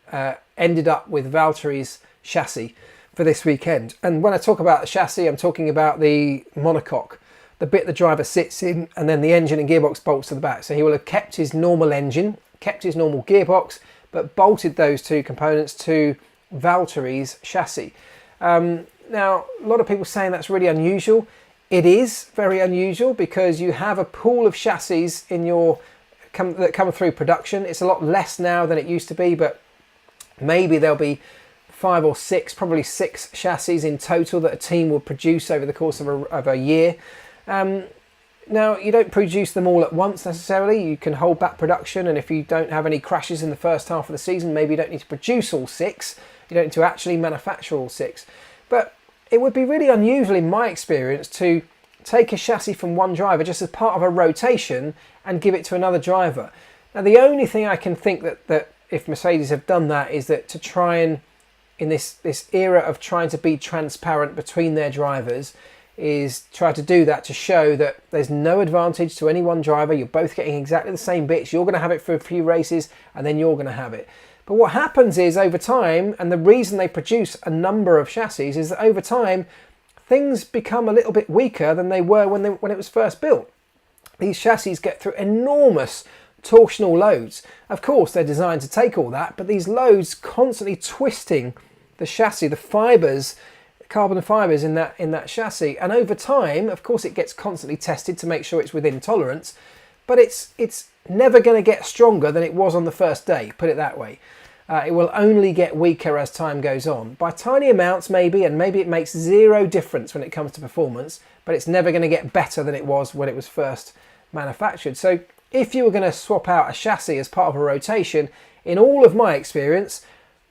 ended up with Valtteri's chassis for this weekend. And when I talk about the chassis, I'm talking about the monocoque, the bit the driver sits in, and then the engine and gearbox bolts to the back. So he will have kept his normal engine, kept his normal gearbox, but bolted those two components to Valtteri's chassis. Now, a lot of people saying that's really unusual. It is very unusual because you have a pool of chassis in that come through production. It's a lot less now than it used to be, but maybe there'll be 5 or 6, probably 6 chassis in total that a team will produce over the course of a year. Now, you don't produce them all at once necessarily. You can hold back production, and if you don't have any crashes in the first half of the season, maybe you don't need to produce all 6. You don't need to actually manufacture all 6. But it would be really unusual in my experience to take a chassis from one driver just as part of a rotation and give it to another driver. Now, the only thing I can think that if Mercedes have done that is that to try and, in this era of trying to be transparent between their drivers, is try to do that to show that there's no advantage to any one driver. You're both getting exactly the same bits. You're going to have it for a few races and then you're going to have it. But what happens is over time, and the reason they produce a number of chassis is that over time, things become a little bit weaker than they were when it was first built. These chassis get through enormous torsional loads. Of course, they're designed to take all that, but these loads constantly twisting the chassis, the fibres, carbon fibres in that chassis. And over time, of course, it gets constantly tested to make sure it's within tolerance, but it's never going to get stronger than it was on the first day, put it that way. It will only get weaker as time goes on. By tiny amounts maybe, and maybe it makes zero difference when it comes to performance, but it's never going to get better than it was when it was first manufactured. So if you were going to swap out a chassis as part of a rotation, in all of my experience,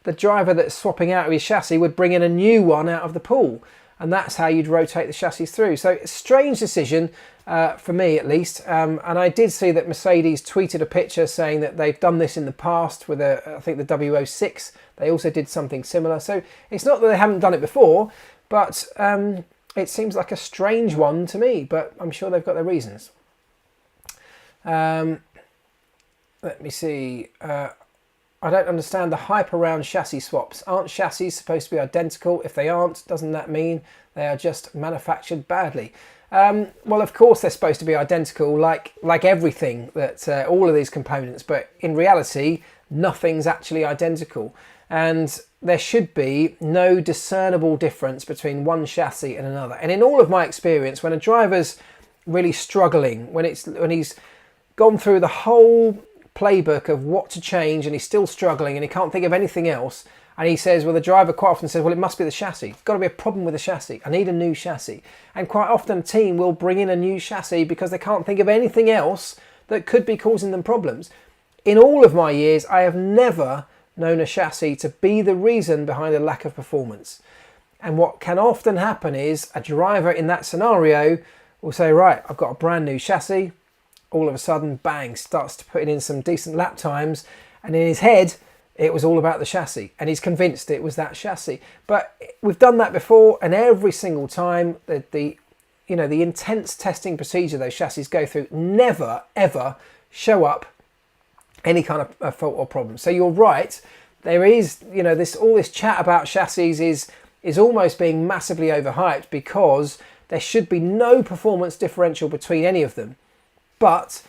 the driver that's swapping out of his chassis would bring in a new one out of the pool. And that's how you'd rotate the chassis through. So a strange decision for me at least. And I did see that Mercedes tweeted a picture saying that they've done this in the past with I think the W06. They also did something similar. So it's not that they haven't done it before, but it seems like a strange one to me, but I'm sure they've got their reasons. Let me see. I don't understand the hype around chassis swaps. Aren't chassis supposed to be identical? If they aren't, doesn't that mean they are just manufactured badly? Well, of course they're supposed to be identical, like everything, that all of these components, but in reality, nothing's actually identical. And there should be no discernible difference between one chassis and another. And in all of my experience, when a driver's really struggling, when he's gone through the whole playbook of what to change and he's still struggling and he can't think of anything else, and he says, well, the driver quite often says, well, it must be the chassis. There's got to be a problem with the chassis. I need a new chassis. And quite often a team will bring in a new chassis because they can't think of anything else that could be causing them problems. In all of my years, I have never known a chassis to be the reason behind a lack of performance. And what can often happen is a driver in that scenario will say, right, I've got a brand new chassis. All of a sudden, bang, starts to put in some decent lap times, and in his head it was all about the chassis, and he's convinced it was that chassis. But we've done that before, and every single time the intense testing procedure those chassis go through never ever show up any kind of fault or problem. So you're right, there is all this chat about chassis is almost being massively overhyped because there should be no performance differential between any of them. But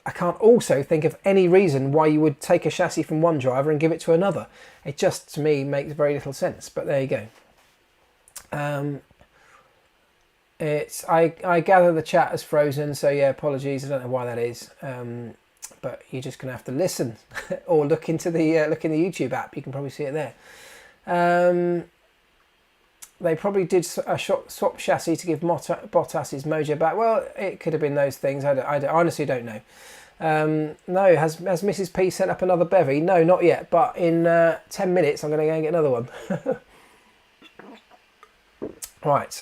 I can't also think of any reason why you would take a chassis from one driver and give it to another. It just, to me, makes very little sense. But there you go. I gather the chat has frozen, so yeah, apologies. I don't know why that is. But you're just going to have to listen or look in the YouTube app. You can probably see it there. They probably did a swap chassis to give Bottas his mojo back. Well, it could have been those things. I honestly don't know. No, has Mrs. P sent up another bevy? No, not yet. But in 10 minutes, I'm going to go and get another one. Right.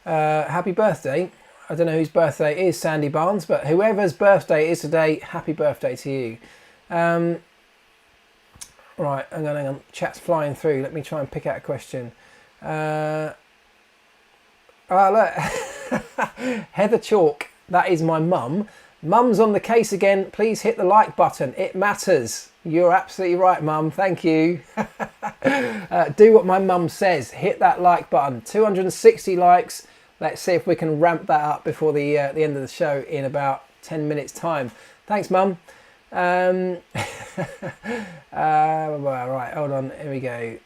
Happy birthday. I don't know whose birthday it is, Sandy Barnes, but whoever's birthday it is today, happy birthday to you. Right, hang on. Chat's flying through. Let me try and pick out a question. Look. Heather Chalk, that is my mum. Mum's on the case again. Please hit the like button. It matters. You're absolutely right, Mum. Thank you. Do what my mum says. Hit that like button. 260 likes. Let's see if we can ramp that up before the end of the show in about 10 minutes time. Thanks, Mum. Right, hold on. Here we go.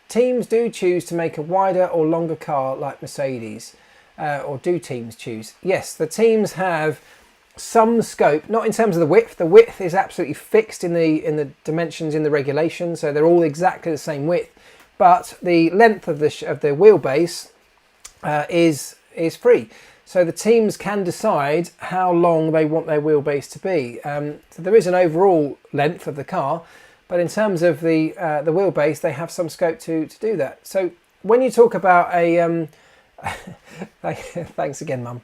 Teams choose to make a wider or longer car like Mercedes? Or do teams choose? Yes, the teams have some scope, not in terms of the width. The width is absolutely fixed in the dimensions in the regulation, so they're all exactly the same width. But the length of the wheelbase is free. So the teams can decide how long they want their wheelbase to be. So there is an overall length of the car, but in terms of the wheelbase, they have some scope to do that. So when you talk about a thanks again, Mum.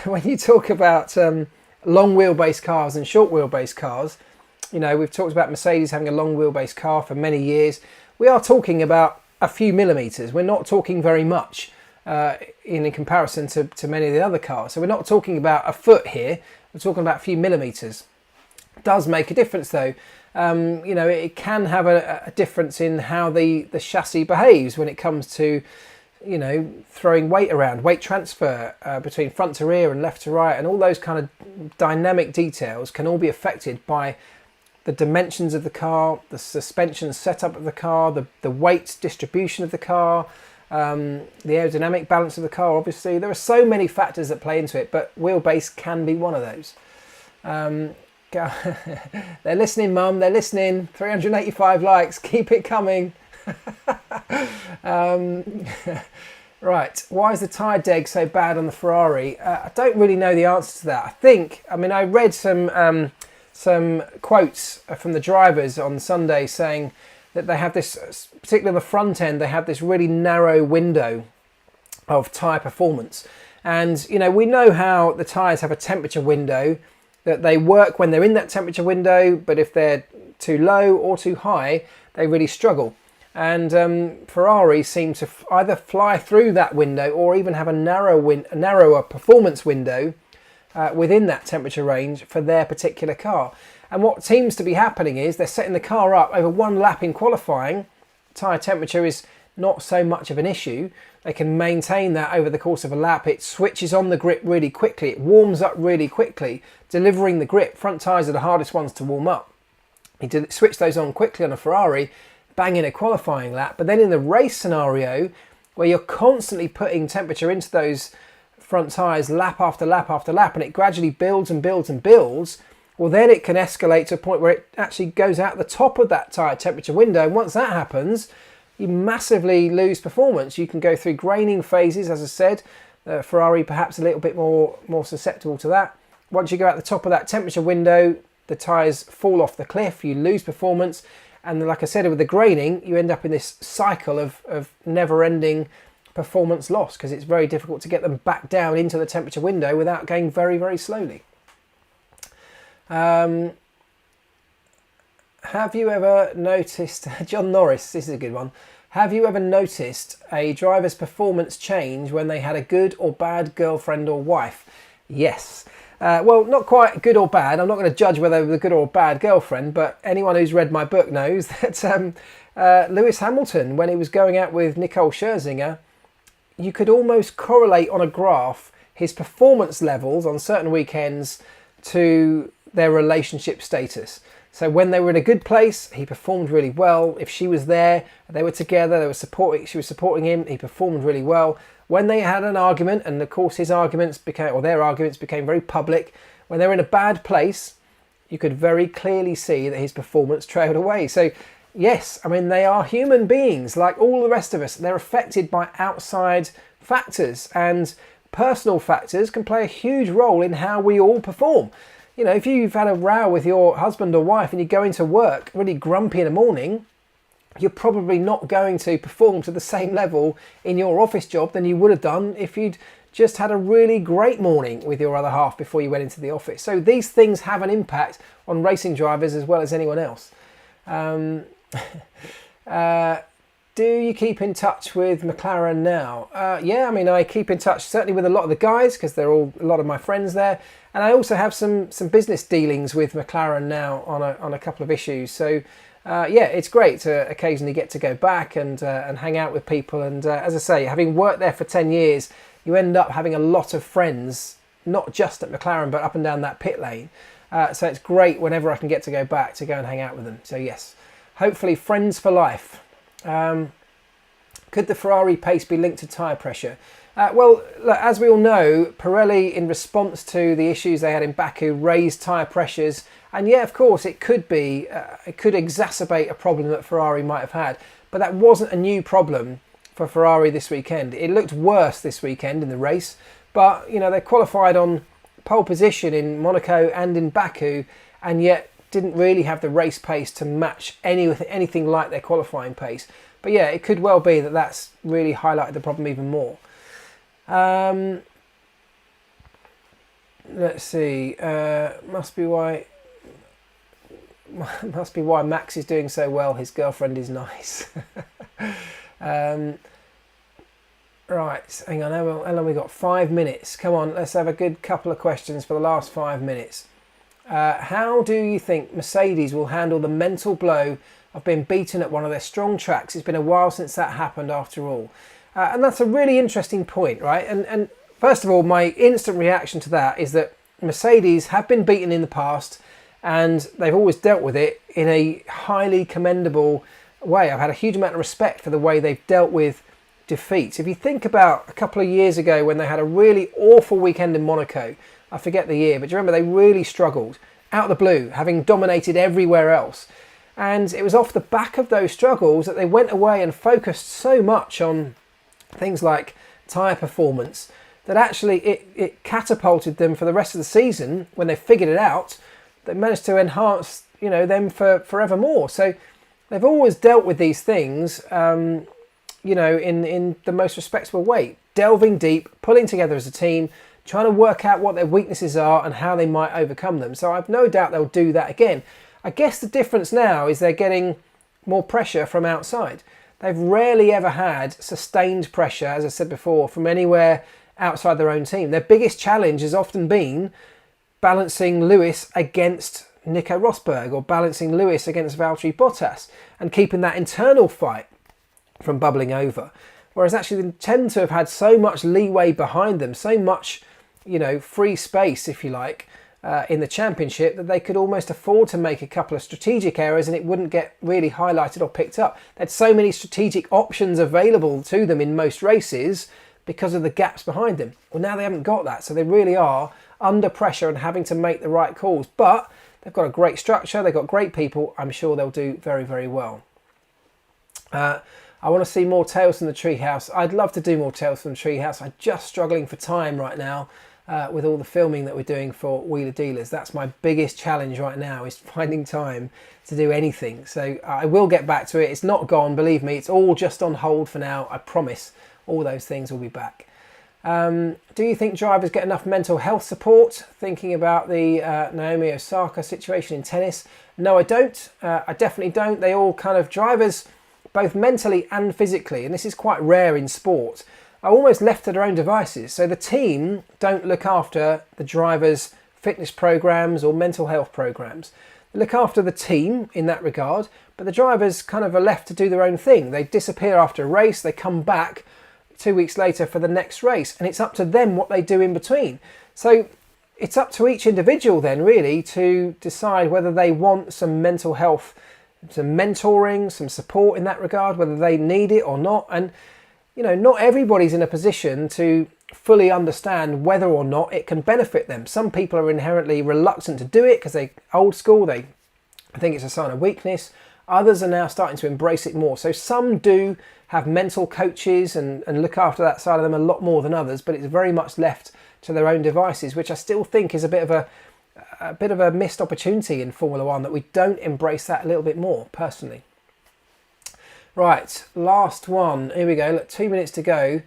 When you talk about long wheelbase cars and short wheelbase cars, we've talked about Mercedes having a long wheelbase car for many years. We are talking about a few millimetres. We're not talking very much in comparison to many of the other cars. So we're not talking about a foot here. We're talking about a few millimetres. Does make a difference though. You know, it can have a difference in how the chassis behaves when it comes to, you know, throwing weight around, weight transfer between front to rear and left to right, and all those kind of dynamic details can all be affected by the dimensions of the car, the suspension setup of the car, the weight distribution of the car, the aerodynamic balance of the car. Obviously, there are so many factors that play into it, but Wheelbase can be one of those. They're listening, Mum. They're listening. 385 likes. Keep it coming. Right. Why is the tyre deg so bad on the Ferrari? I don't really know the answer to that. I mean, I read some quotes from the drivers on Sunday saying that they have this, particularly on the front end, they have this really narrow window of tyre performance. And, you know, we know how the tyres have a temperature window, that they work when they're in that temperature window, but if they're too low or too high, they really struggle. And Ferrari seem to either fly through that window or even have a narrower performance window within that temperature range for their particular car. And what seems to be happening is they're setting the car up over one lap in qualifying. Tyre temperature is not so much of an issue. They can maintain that over the course of a lap. It switches on the grip really quickly. It warms up really quickly, delivering the grip. Front tyres are the hardest ones to warm up. You did switch those on quickly on a Ferrari, bang in a qualifying lap. But then in the race scenario, where you're constantly putting temperature into those front tyres lap after lap after lap, and it gradually builds and builds and builds, well, then it can escalate to a point where it actually goes out the top of that tyre temperature window. And once that happens, you massively lose performance. You can go through graining phases, as I said. Ferrari perhaps a little bit more susceptible to that. Once you go out the top of that temperature window, the tyres fall off the cliff, you lose performance. And like I said, with the graining, you end up in this cycle of never-ending performance loss, because it's very difficult to get them back down into the temperature window without going very, very slowly. Have you ever noticed, John Norris, this is a good one. Have you ever noticed a driver's performance change when they had a good or bad girlfriend or wife? Yes. Well, not quite good or bad. I'm not going to judge whether they were a good or bad girlfriend, but anyone who's read my book knows that Lewis Hamilton, when he was going out with Nicole Scherzinger, you could almost correlate on a graph his performance levels on certain weekends to their relationship status. So when they were in a good place, he performed really well. If she was there, they were together, she was supporting him, he performed really well. When they had an argument, and of course their arguments became very public, when they were in a bad place, you could very clearly see that his performance trailed away. So yes, I mean, they are human beings like all the rest of us. They're affected by outside factors, and personal factors can play a huge role in how we all perform. You know, if you've had a row with your husband or wife and you go into work really grumpy in the morning, you're probably not going to perform to the same level in your office job than you would have done if you'd just had a really great morning with your other half before you went into the office. So these things have an impact on racing drivers as well as anyone else. Do you keep in touch with McLaren now? Yeah, I mean, I keep in touch certainly with a lot of the guys because they're all a lot of my friends there. And I also have some business dealings with McLaren now on a couple of issues. So yeah, it's great to occasionally get to go back and hang out with people. And as I say, having worked there for 10 years, you end up having a lot of friends, not just at McLaren, but up and down that pit lane. So it's great whenever I can get to go back to go and hang out with them. So yes, hopefully friends for life. Could the Ferrari pace be linked to tyre pressure? Well, look, as we all know, Pirelli, in response to the issues they had in Baku, raised tyre pressures. And yeah, of course, it could be, it could exacerbate a problem that Ferrari might have had. But that wasn't a new problem for Ferrari this weekend. It looked worse this weekend in the race. But, you know, they qualified on pole position in Monaco and in Baku, and yet didn't really have the race pace to match anything like their qualifying pace. But yeah, it could well be that that's really highlighted the problem even more. Let's see. Must be why Max is doing so well. His girlfriend is nice. Right, hang on. How long we got? 5 minutes. Come on, let's have a good couple of questions for the last 5 minutes. How do you think Mercedes will handle the mental blow of being beaten at one of their strong tracks? It's been a while since that happened after all. And that's a really interesting point, right? And first of all, my instant reaction to that is that Mercedes have been beaten in the past and they've always dealt with it in a highly commendable way. I've had a huge amount of respect for the way they've dealt with defeats. If you think about a couple of years ago when they had a really awful weekend in Monaco, I forget the year, but do you remember they really struggled out of the blue, having dominated everywhere else. And it was off the back of those struggles that they went away and focused so much on things like tyre performance that actually it catapulted them for the rest of the season. When they figured it out, they managed to enhance, them for forevermore. So they've always dealt with these things, in the most respectable way, delving deep, pulling together as a team, trying to work out what their weaknesses are and how they might overcome them. So I've no doubt they'll do that again. I guess the difference now is they're getting more pressure from outside. They've rarely ever had sustained pressure, as I said before, from anywhere outside their own team. Their biggest challenge has often been balancing Lewis against Nico Rosberg or balancing Lewis against Valtteri Bottas and keeping that internal fight from bubbling over. Whereas actually they tend to have had so much leeway behind them, so much, free space, if you like, in the championship that they could almost afford to make a couple of strategic errors and it wouldn't get really highlighted or picked up. They had so many strategic options available to them in most races because of the gaps behind them. Well, now they haven't got that, so they really are under pressure and having to make the right calls. But they've got a great structure, they've got great people. I'm sure they'll do very, very well. I want to see more Tales from the Treehouse. I'd love to do more Tales from the Treehouse. I'm just struggling for time right now with all the filming that we're doing for Wheeler Dealers. That's my biggest challenge right now, is finding time to do anything. So I will get back to it. It's not gone, believe me. It's all just on hold for now. I promise all those things will be back. Do you think drivers get enough mental health support? Thinking about the Naomi Osaka situation in tennis. No, I don't. I definitely don't. They all kind of, drivers, both mentally and physically, and this is quite rare in sport, are almost left to their own devices. So the team don't look after the drivers' fitness programs or mental health programs. They look after the team in that regard, but the drivers kind of are left to do their own thing. They disappear after a race, they come back 2 weeks later for the next race, and it's up to them what they do in between. So it's up to each individual then really to decide whether they want some mental health, some mentoring, some support in that regard, whether they need it or not. And not everybody's in a position to fully understand whether or not it can benefit them. Some people are inherently reluctant to do it because they're old school, they think it's a sign of weakness. Others are now starting to embrace it more. So some do have mental coaches and look after that side of them a lot more than others, but it's very much left to their own devices, which I still think is a bit of a missed opportunity in Formula One, that we don't embrace that a little bit more, personally. Right, last one. Here we go. Look, 2 minutes to go.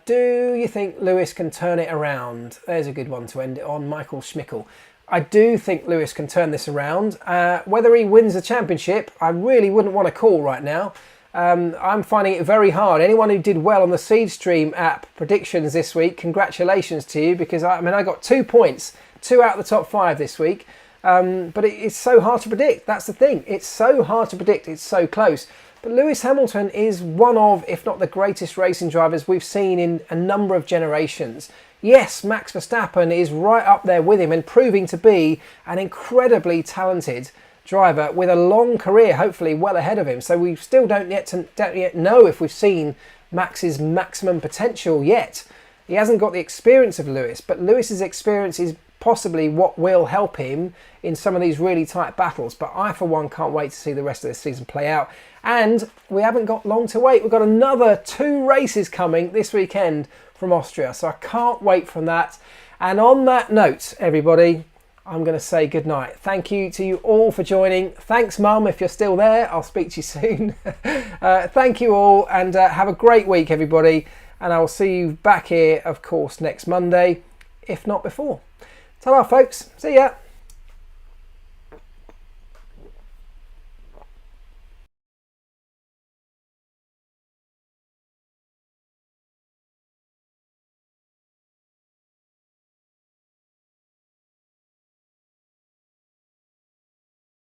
Do you think Lewis can turn it around? There's a good one to end it on. Michael Schmickel. I do think Lewis can turn this around. Whether he wins the championship, I really wouldn't want to call right now. I'm finding it very hard. Anyone who did well on the SeedStream app predictions this week, congratulations to you, because I got 2 points, 2 out of the top 5 this week. But it's so hard to predict. That's the thing. It's so hard to predict. It's so close. But Lewis Hamilton is one of, if not the greatest racing drivers we've seen in a number of generations. Yes, Max Verstappen is right up there with him and proving to be an incredibly talented driver with a long career, hopefully well ahead of him. So we still don't yet know if we've seen Max's maximum potential yet. He hasn't got the experience of Lewis, but Lewis's experience is possibly what will help him in some of these really tight battles. But I, for one, can't wait to see the rest of this season play out. And we haven't got long to wait. We've got another 2 races coming this weekend from Austria, so I can't wait from that. And on that note, everybody, I'm going to say goodnight. Thank you to you all for joining. Thanks, Mum, if you're still there. I'll speak to you soon. Thank you all, and have a great week, everybody. And I will see you back here, of course, next Monday, if not before. Ta-ra, folks. See ya.